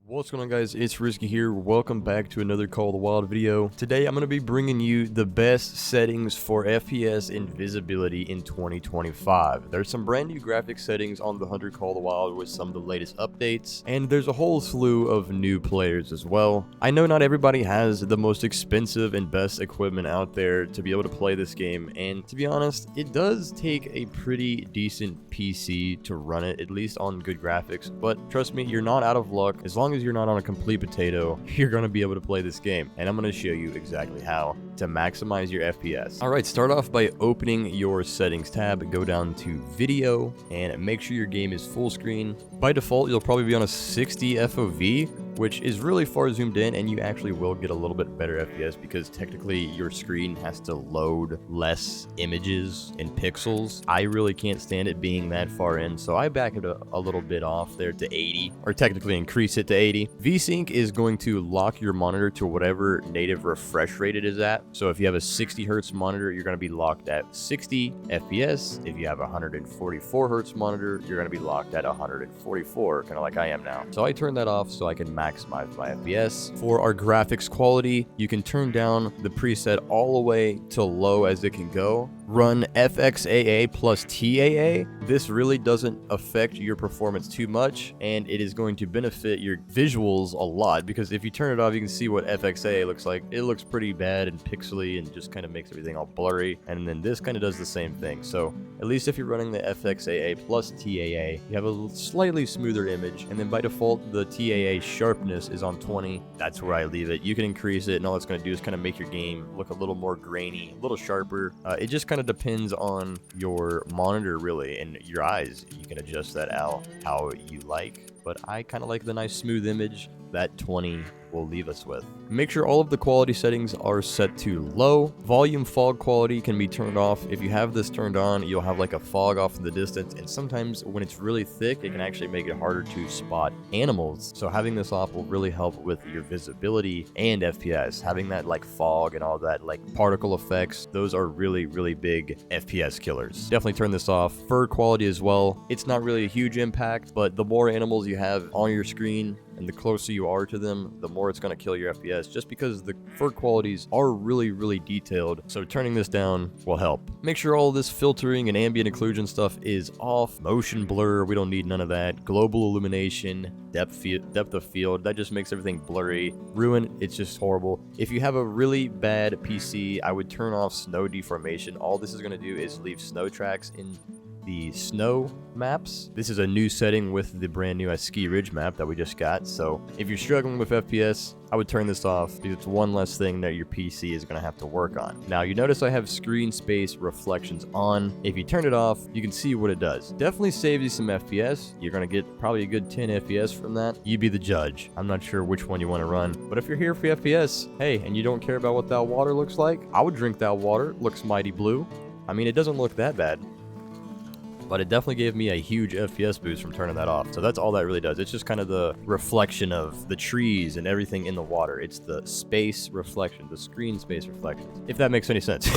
What's going on, guys? It's Risky here. Welcome back to another Call of the Wild video. Today I'm going to be bringing you the best settings for FPS and visibility in 2025. There's some brand new graphic settings on the Hunter Call of the Wild with some of the latest updates, and there's a whole slew of new players as well. I know not everybody has the most expensive and best equipment out there to be able to play this game, and to be honest, it does take a pretty decent PC to run it, at least on good graphics, but trust me, you're not out of luck. As long as you're not on a complete potato, you're going to be able to play this game, and I'm going to show you exactly how to maximize your FPS. Alright, start off by opening your settings tab, go down to video, and make sure your game is full screen. By default, you'll probably be on a 60 FOV, which is really far zoomed in, and you actually will get a little bit better FPS because technically your screen has to load less images and pixels. I really can't stand it being that far in, so I back it a little bit off there to 80, or technically increase it to 80. VSync is going to lock your monitor to whatever native refresh rate it is at. So if you have a 60 hertz monitor, you're going to be locked at 60 FPS. If you have a 144 hertz monitor, you're going to be locked at 144, kind of like I am now. So I turn that off so I can maximize my FPS. For our graphics quality, you can turn down the preset all the way to low as it can go. Run FXAA plus TAA. This really doesn't affect your performance too much, and it is going to benefit your visuals a lot, because if you turn it off, you can see what FXAA looks like. It looks pretty bad and pixely and just kind of makes everything all blurry, and then this kind of does the same thing. So at least if you're running the FXAA plus TAA, you have a slightly smoother image, and then by default the TAA sharpness is on 20. That's where I leave it. You can increase it, and all it's going to do is kind of make your game look a little more grainy, a little sharper. It just kind of depends on your monitor really, and your eyes. You can adjust that out how you like, but I kind of like the nice smooth image that 20 will leave us with. Make sure all of the quality settings are set to low. Volume fog quality can be turned off. If you have this turned on, you'll have like a fog off in the distance, and sometimes when it's really thick, it can actually make it harder to spot animals. So having this off will really help with your visibility and FPS. Having that like fog and all that like particle effects, those are really big FPS killers. Definitely turn this off. Fur quality as well. It's not really a huge impact, but the more animals you have on your screen and the closer you are to them, the more it's going to kill your FPS, just because the fur qualities are really detailed. So turning this down will help. Make sure all this filtering and ambient occlusion stuff is off. Motion blur, we don't need none of that. Global illumination, depth of field, that just makes everything blurry. Ruin, it's just horrible. If you have a really bad PC, I would turn off snow deformation. All this is going to do is leave snow tracks in the snow maps. This is a new setting with the brand new Ski Ridge map that we just got. So if you're struggling with FPS, I would turn this off because it's one less thing that your PC is going to have to work on. Now you notice I have screen space reflections on. If you turn it off, you can see what it does. Definitely saves you some FPS. You're going to get probably a good 10 FPS from that. You be the judge. I'm not sure which one you want to run, but if you're here for FPS, hey, and you don't care about what that water looks like, I would drink that water. It looks mighty blue. I mean, it doesn't look that bad, but it definitely gave me a huge FPS boost from turning that off. So that's all that really does. It's just kind of the reflection of the trees and everything in the water. It's the space reflection, the screen space reflections, if that makes any sense.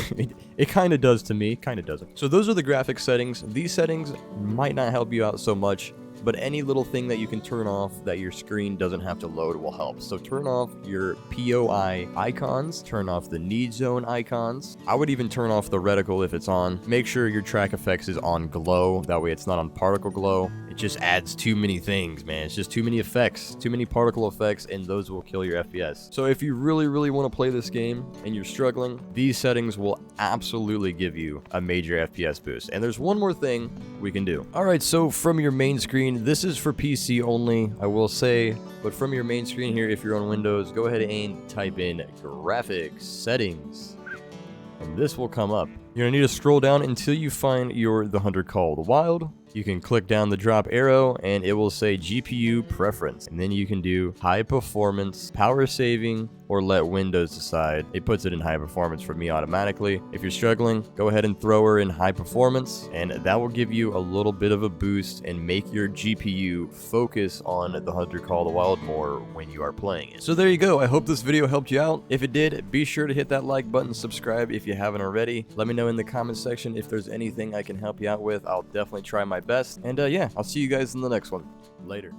It kind of does to me, kind of doesn't. So those are the graphic settings. These settings might not help you out so much, but any little thing that you can turn off that your screen doesn't have to load will help. So turn off your POI icons, turn off the need zone icons. I would even turn off the reticle if it's on. Make sure your track effects is on glow. That way it's not on particle glow. It just adds too many things, man. It's just too many effects, too many particle effects, and those will kill your FPS. So if you really want to play this game and you're struggling, these settings will absolutely give you a major FPS boost. And there's one more thing we can do. All right, so from your main screen, this is for PC only, I will say, but from your main screen here, if you're on Windows, go ahead and type in graphics settings, and this will come up. You're gonna need to scroll down until you find the Hunter Call of the Wild. You can click down the drop arrow and it will say GPU preference, and then you can do high performance, power saving, or let Windows decide. It puts it in high performance for me automatically. If you're struggling, go ahead and throw her in high performance, and that will give you a little bit of a boost and make your GPU focus on the Hunter Call of the Wild more when you are playing it. So there you go. I hope this video helped you out. If it did, be sure to hit that like button, subscribe if you haven't already. Let me know in the comments section if there's anything I can help you out with. I'll definitely try my best. And yeah, I'll see you guys in the next one. Later.